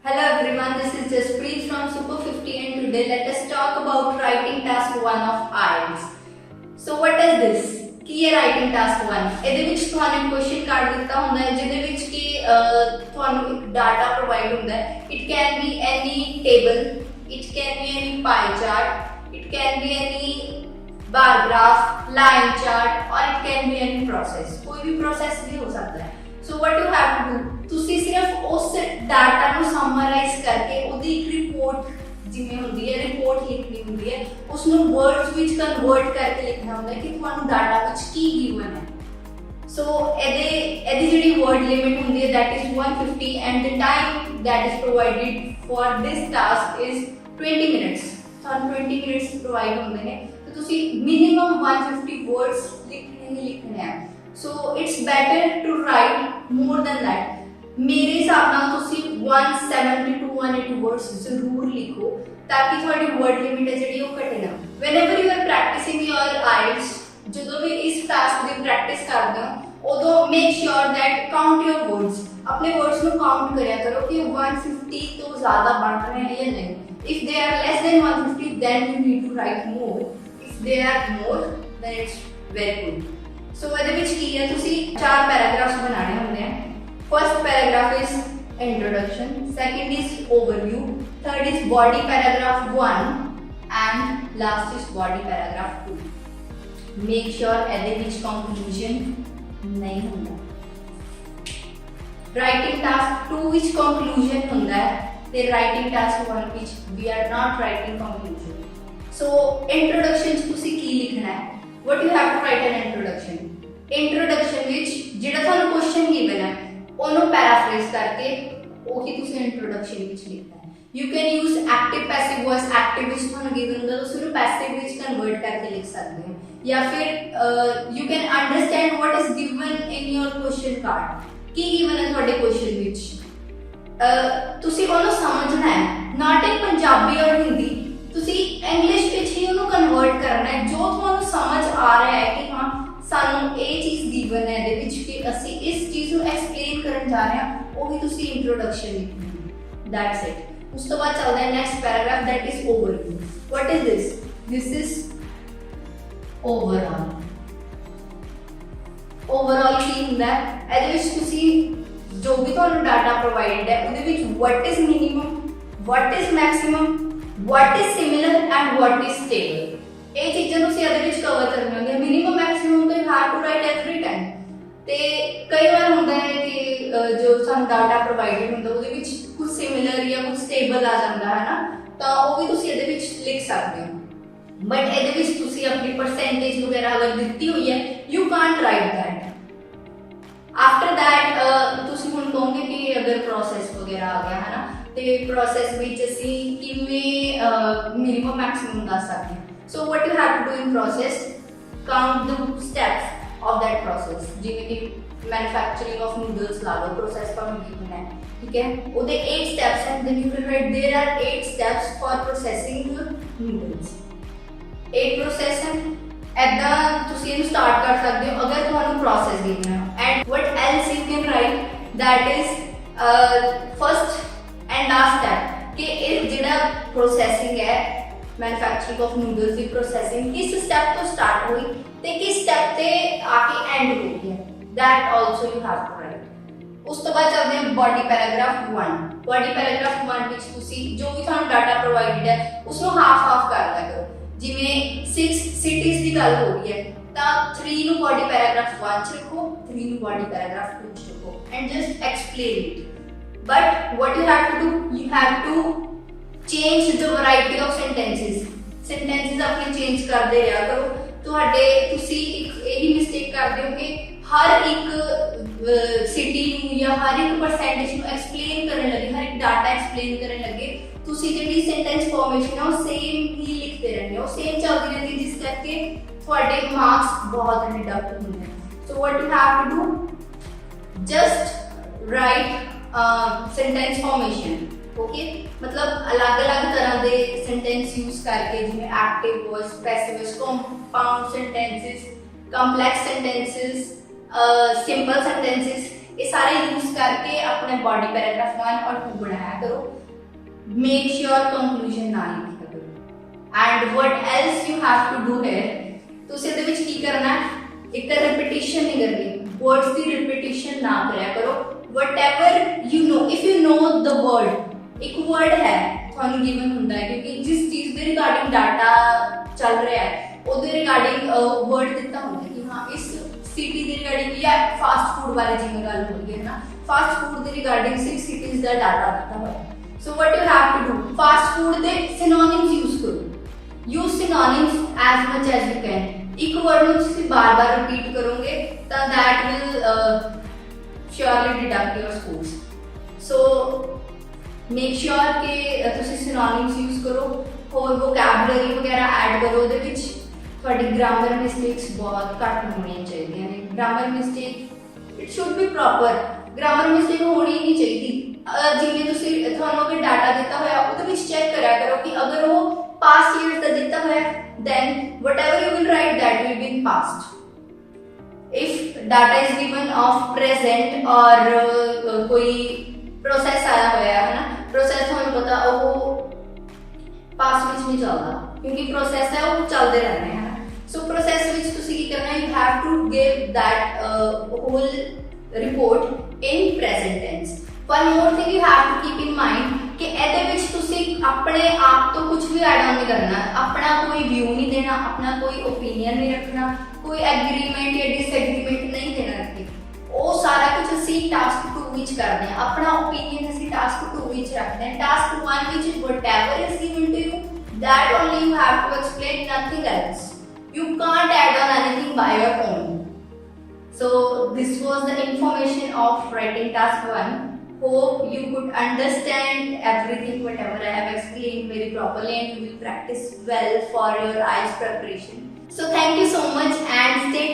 Hello everyone, this is Jaspreet from Super 50 and today let us talk about writing task 1 of IELTS. So what is this? ਕੀ ਹੈ writing task 1 ਇਹਦੇ ਵਿੱਚ ਤੁਹਾਨੂੰ question card ਦਿੱਤਾ ਹੁੰਦਾ ਹੈ ਜਿਹਦੇ ਵਿੱਚ ਕਿ ਤੁਹਾਨੂੰ ਇੱਕ ਡਾਟਾ ਪ੍ਰੋਵਾਈਡ ਹੁੰਦਾ ਹੈ it can be any table it can be any pie chart it can be any bar graph line chart ਔਰ it can be any process ਕੋਈ ਵੀ ਪ੍ਰੋਸੈਸ ਵੀ ਹੋ ਸਕਦਾ ਹੈ so what you have to do ਤੁਸੀਂ ਸਿਰਫ ਉਸ ਡਾਟਾ ਨੂੰ ਸਮਰਾਈਜ਼ ਕਰਕੇ ਉਹਦੀ ਇੱਕ ਰਿਪੋਰਟ ਜਿਵੇਂ ਹੁੰਦੀ ਹੈ ਰਿਪੋਰਟ ਲਿਖਣੀ ਹੁੰਦੀ ਹੈ ਉਸ ਨੂੰ ਵਰਡਸ ਵਿੱਚ ਕਨਵਰਟ ਕਰਕੇ ਲਿਖਣਾ ਹੁੰਦਾ ਹੈ ਕਿ ਤੁਹਾਨੂੰ ਡਾਟਾ ਵਿੱਚ ਕੀ ਗਿਵਨ ਹੈ ਸੋ ਇਹਦੀ ਜਿਹੜੀ ਵਰਡ ਲਿਮਿਟ ਹੁੰਦੀ ਹੈ that is 150 and the time that is provided for this task is 20 minutes ਤੁਹਾਨੂੰ 20 minutes ਪ੍ਰੋਵਾਈਡ ਹੁੰਦੇ ਨੇ ਤੇ ਤੁਸੀਂ ਮਿਨੀਮਮ 150 words ਲਿਖਣੇ ਹੀ ਲਿਖਣੇ ਆ so it's better to write more than that ਮੇਰੇ ਹਿਸਾਬ ਨਾਲ ਤੁਸੀਂ 170 to 180 words ਜ਼ਰੂਰ ਲਿਖੋ ਤਾਂ ਕਿ ਤੁਹਾਡੀ ਵਰਡ ਲਿਮਿਟ ਹੈ ਜਿਹੜੀ ਉਹ ਘਟੇ ਨਾ whenever you are practicing your IELTS ਜਦੋਂ ਵੀ ਇਸ ਟਾਸਕ ਦੀ ਪ੍ਰੈਕਟਿਸ ਕਰਦੇ ਹੋ ਉਦੋਂ make sure that count your words ਆਪਣੇ ਵਰਡਸ ਨੂੰ ਕਾਊਂਟ ਕਰਿਆ ਕਰੋ ਕਿ 150 ਤੋਂ ਜ਼ਿਆਦਾ ਬਣ ਰਹੇ ਨੇ ਜਾਂ ਨਹੀਂ if they are less than 150 then you need to write more if they are more then it's very good so ਇਹਦੇ ਵਿੱਚ ਕੀ ਹੈ ਤੁਸੀਂ 4 ਪੈਰਾਗ੍ਰਾਫਸ ਬਣਾਉਣੇ ਹੁੰਦੇ ਆ first paragraph is introduction second is overview third is body paragraph 1 and last is body paragraph 2 make sure ਇਹਦੇ ਵਿੱਚ conclusion ਨਹੀਂ ਹੁੰਦਾ writing task 2 ਵਿੱਚ conclusion ਹੁੰਦਾ ਹੈ ਤੇ writing task 1 ਵਿੱਚ we are not writing conclusion so introduction ਚ ਤੁਸੀਂ ਕੀ ਲਿਖਣਾ ਹੈ what you have to write an introduction ਵਿੱਚ ਜਿਹੜਾ ਤੁਹਾਨੂੰ question given ਹੈ ਉਹਨੂੰ ਪੈਰਾਫ੍ਰੇਜ਼ ਕਰਕੇ ਉਹੀ ਤੁਸੀਂ ਇੰਟਰੋਡਕਸ਼ਨ ਵਿੱਚ ਲਿਖਣਾ ਹੈ you can use active passive voice active ਵਿੱਚ ਤੁਹਾਨੂੰ ਗਿਵਨ ਹੁੰਦਾ ਤੁਸੀਂ ਉਹਨੂੰ ਪੈਸਿਵ ਵਿੱਚ ਕਨਵਰਟ ਕਰਕੇ ਲਿਖ ਸਕਦੇ ਹੋ ਜਾਂ ਫਿਰ you can understand what is given in your question card Ki given ਹੈ ਤੁਹਾਡੇ ਕੁਐਸਚਨ ਵਿੱਚ ਤੁਸੀਂ ਉਹਨੂੰ ਸਮਝਣਾ ਹੈ ਨਾਟ ਇਨ ਪੰਜਾਬੀ ਔਰ ਹਿੰਦੀ ਤੁਸੀਂ ਇੰਗਲਿਸ਼ ਵਿੱਚ ਹੀ ਉਹਨੂੰ ਕਨਵਰਟ ਕਰਨਾ ਹੈ ਜੋ ਤੁਹਾਨੂੰ ਸਮਝ ਆ ਰਿਹਾ ਹੈ ਕਿ ਹਾਂ ਸਾਨੂੰ ਇਹ ਚੀਜ਼ ਗਿਵਨ ਹੈ ਇਹਦੇ ਵਿੱਚ ਕਿ ਅਸੀਂ ਇਸ ਚੀਜ਼ ਨੂੰ ਐਕਸਪਲੇਨ ਕਰਨ ਜਾ ਰਹੇ ਹਾਂ ਉਹ ਵੀ ਤੁਸੀਂ ਇੰਟਰੋਡਕਸ਼ਨ ਲਿਖਣੀ ਹੈ ਦੈਟਸ ਇਟ ਉਸ ਤੋਂ ਬਾਅਦ ਚੱਲਦਾ ਹੈ next paragraph that is overview what is this is overall ਕੀ ਹੁੰਦਾ ਹੈ ਇਹਦੇ ਵਿੱਚ ਤੁਸੀਂ ਜੋ ਵੀ ਤੁਹਾਨੂੰ ਡਾਟਾ ਪ੍ਰੋਵਾਈਡਡ ਹੈ ਉਹਦੇ ਵਿੱਚ what is minimum what is maximum what is similar and what is stable ਇਹ ਚੀਜ਼ਾਂ ਤੁਸੀਂ ਇਹਦੇ ਵਿੱਚ ਕਵਰ ਕਰਨੀਆਂ ਹੁੰਦੀਆਂ ਮਿਨੀਮਮ ਮੈਕਸਿਮਮ ਤਾਂ you have to write every time ਤੇ ਕਈ ਵਾਰ ਹੁੰਦਾ ਹੈ ਕਿ ਜੋ ਸਾਨੂੰ ਡਾਟਾ ਪ੍ਰੋਵਾਈਡਡ ਹੁੰਦਾ ਉਹਦੇ ਵਿੱਚ ਕੁਝ ਸਿਮਿਲਰ ਜਾਂ ਕੁਝ ਸਟੇਬਲ ਆ ਜਾਂਦਾ ਹੈ ਨਾ ਤਾਂ ਉਹ ਵੀ ਤੁਸੀਂ ਇਹਦੇ ਵਿੱਚ ਲਿਖ ਸਕਦੇ ਹੋ ਬਟ ਇਹਦੇ ਵਿੱਚ ਤੁਸੀਂ ਆਪਣੀ ਪਰਸੈਂਟੇਜ ਵਗੈਰਾ ਅਗਰ ਦਿੱਤੀ ਹੋਈ ਹੈ you Kant right that after that ਤੁਸੀਂ ਹੁਣ ਕਹੋਗੇ ਕਿ ਅਗਰ ਪ੍ਰੋਸੈਸ ਵਗੈਰਾ ਆ ਗਿਆ ਹੈ ਨਾ ਤੇ ਪ੍ਰੋਸੈਸ ਵਿੱਚ ਅਸੀਂ ਕਿਵੇਂ ਮਿਨੀਮਮ ਮੈਕਸਿਮਮ ਦੱਸ ਸਕਦੇ ਹਾਂ So what you have to do in process, count the steps of that process. ਜਿਵੇਂ ਕਿ manufacturing of noodles ਲਾ ਲਓ process ਤੁਹਾਨੂੰ given ਹੈ ਠੀਕ ਹੈ ਉਹਦੇ 8 steps and then you will write there are 8 steps for processing your noodles 8 process ਹੈ ਐਦਾਂ ਤੁਸੀਂ ਇਹਨੂੰ ਸਟਾਰਟ ਕਰ ਸਕਦੇ ਹੋ ਅਗਰ ਤੁਹਾਨੂੰ process given ਹੈ and what else you can write that is first and last step ਕਿ ਇਹ ਜਿਹੜਾ processing ਹੈ मैन्युफैक्चरिंग ऑफ नूडल्स की प्रोसेसिंग किस स्टेप तो स्टार्ट हुई ते किस स्टेप ते आके एंड हो गया that also you have to write उस तो बाद चलते हैं बॉडी पैराग्राफ 1 बॉडी पैराग्राफ 1 ਵਿੱਚ ਤੁਸੀਂ ਜੋ ਵੀ ਤੁਹਾਨੂੰ ਡਾਟਾ ਪ੍ਰੋਵਾਈਡਡ ਹੈ ਉਸ ਨੂੰ ਹਾਫ ਕਰ ਦਿਆ ਕਰੋ ਜਿਵੇਂ 6 ਸਿਟੀਜ਼ ਦੀ ਗੱਲ ਹੋ ਰਹੀ ਹੈ ਤਾਂ 3 ਨੂੰ ਬॉडी ਪੈਰਾਗ੍ਰਾਫ 1 ਚ ਰੱਖੋ 3 ਨੂੰ ਬॉडी ਪੈਰਾਗ੍ਰਾਫ 2 ਚ ਰੱਖੋ and just explain it but what you have to do you have to change the variety of sentences अपने change करते रहा करो ਤੁਹਾਡੇ ਤੁਸੀਂ ਇੱਕ ਇਹੀ ਮਿਸਟੇਕ ਕਰਦੇ ਹੋ ਕਿ ਹਰ ਇੱਕ ਸਿਟੀ ਨੂੰ ਜਾਂ ਹਰ ਇੱਕ ਪਰਸੈਂਟੇਜ ਨੂੰ ਐਕਸਪਲੇਨ ਕਰਨ ਲੱਗੇ ਹਰ ਇੱਕ ਡਾਟਾ ਐਕਸਪਲੇਨ ਕਰਨ ਲੱਗੇ ਤੁਸੀਂ ਜਿਹੜੀ ਸੈਂਟੈਂਸ ਫਾਰਮੇਸ਼ਨ ਹੈ ਉਹ ਸੇਮ ਹੀ ਲਿਖਦੇ ਰਹਿੰਦੇ ਹੋ ਸੇਮ ਚੱਲਦੀ ਰਹਿੰਦੀ ਜਿਸ ਕਰਕੇ ਤੁਹਾਡੇ ਮਾਰਕਸ ਬਹੁਤ ਡਿਡਕਟ ਹੁੰਦੇ ਨੇ so what you have to do just write sentence formation okay मतलब अलग अलग तरह के सेंटेंस यूज करके जिवें active voice passive voice compound sentences complex sentences simple sentences ये सारे यूज करके अपने बॉडी पैराग्राफ 1 और 2 बनाया करो। मेक श्योर कंक्लूजन ना लिखा करो। And what else you have to do है, ਤੁਸੀਂ ਇਹਦੇ ਵਿੱਚ ਕੀ ਕਰਨਾ ਹੈ, ਇੱਕ ਤਾਂ ਰਿਪੀਟੀਸ਼ਨ ਨਹੀਂ ਕਰਨੀ, वर्ड्स ਦੀ ਰਿਪੀਟੀਸ਼ਨ ਨਾ ਕਰਿਆ ਕਰੋ। whatever you know, if you know the word, ਇੱਕ word ਹੈ ਤੁਹਾਨੂੰ ਗਿਵਨ ਹੁੰਦਾ ਹੈ ਕਿਉਂਕਿ ਜਿਸ ਚੀਜ਼ ਦੇ ਰਿਗਾਰਡਿੰਗ ਡਾਟਾ ਚੱਲ ਰਿਹਾ ਹੈ ਉਹਦੇ ਰਿਗਾਰਡਿੰਗ ਵਰਡ ਦਿੱਤਾ ਹੁੰਦਾ ਕਿ ਹਾਂ ਇਸ ਸਿਟੀ ਦੇ ਰਿਗਾਰਡਿੰਗ ਜਾਂ ਫਾਸਟ ਫੂਡ ਬਾਰੇ ਜਿਵੇਂ ਗੱਲ ਹੋ ਰਹੀ ਹੈ ਨਾ, ਫਾਸਟ ਫੂਡ ਦੇ ਰਿਗਾਰਡਿੰਗ 6 ਸਿਟੀਜ਼ ਦਾ ਡਾਟਾ ਦਿੱਤਾ ਹੋਇਆ। ਸੋ what you have to do, fast food ਦੇ synonyms यूज करो, use synonyms as much as you can। ਇੱਕ ਵਰਡ ਨੂੰ ਤੁਸੀਂ ਬਾਰ-ਬਾਰ ਰਿਪੀਟ ਕਰੋਗੇ ਤਾਂ that will surely deduct your scores। so make sure ਕਿ ਤੁਸੀਂ synonyms use ਕਰੋ, ਹੋਰ vocabulary ਵਗੈਰਾ ਐਡ ਕਰੋ ਉਹਦੇ ਵਿੱਚ। ਤੁਹਾਡੀ grammar mistakes ਬਹੁਤ ਘੱਟ ਹੋਣੀਆਂ ਚਾਹੀਦੀਆਂ ਨੇ। grammar mistake it should be proper, grammar mistake ਹੋਣੀ ਨਹੀਂ ਚਾਹੀਦੀ। ਜਿਵੇਂ ਤੁਸੀਂ ਤੁਹਾਨੂੰ ਅਗਰ ਡਾਟਾ ਦਿੱਤਾ ਹੋਇਆ ਉਹਦੇ ਵਿੱਚ ਚੈੱਕ ਕਰਿਆ ਕਰੋ ਕਿ ਅਗਰ ਉਹ past years ਦਾ ਦਿੱਤਾ ਹੋਇਆ then whatever you will write that will be in past। if data is given of present or कोई प्रोसेस आया होया है ना, प्रोसेस ਤੁਹਾਨੂੰ ਪਤਾ ਉਹ ਪਾਸਟ ਵਿੱਚ ਨਹੀਂ ਚੱਲਦਾ ਕਿਉਂਕਿ ਪ੍ਰੋਸੈਸ ਹੈ ਉਹ ਚੱਲਦੇ ਰਹਿੰਦੇ ਹਨ। ਸੋ ਪ੍ਰੋਸੈਸ ਵਿੱਚ ਤੁਸੀਂ ਕੀ ਕਰਨਾ, you have to give that whole report in present tense। one more thing you have to keep in mind ਕਿ ਇਹਦੇ ਵਿੱਚ ਤੁਸੀਂ ਆਪਣੇ ਆਪ ਤੋਂ ਕੁਝ ਵੀ ਐਡ ਆਨ ਨਹੀਂ ਕਰਨਾ, ਆਪਣਾ ਕੋਈ ਵਿਊ ਨਹੀਂ ਦੇਣਾ, ਆਪਣਾ ਕੋਈ ਓਪੀਨੀਅਨ ਨਹੀਂ ਰੱਖਣਾ, ਕੋਈ ਐਗਰੀਮੈਂਟ ਜਾਂ ਡਿਸਐਗਰੀਮੈਂਟ ਨਹੀਂ ਦੇਣਾ ਇੱਥੇ। ਉਹ ਸਾਰਾ ਕੁਝ ਅਸੀਂ ਟਾਸਕ 2 ਵਿੱਚ ਕਰਦੇ ਹਾਂ, ਆਪਣਾ ਓਪੀਨੀਅਨ ਅਸੀਂ ਟਾਸਕ 2 ਵਿੱਚ ਰੱਖਦੇ ਹਾਂ। ਟਾਸਕ 1 ਵਿੱਚ whatever is given to you that only you have to explain, nothing else। you can't add on anything by your own। so this was the information of writing task 1। hope you could understand everything whatever I have explained very properly and you will practice well for your IELTS preparation। so thank you so much and stay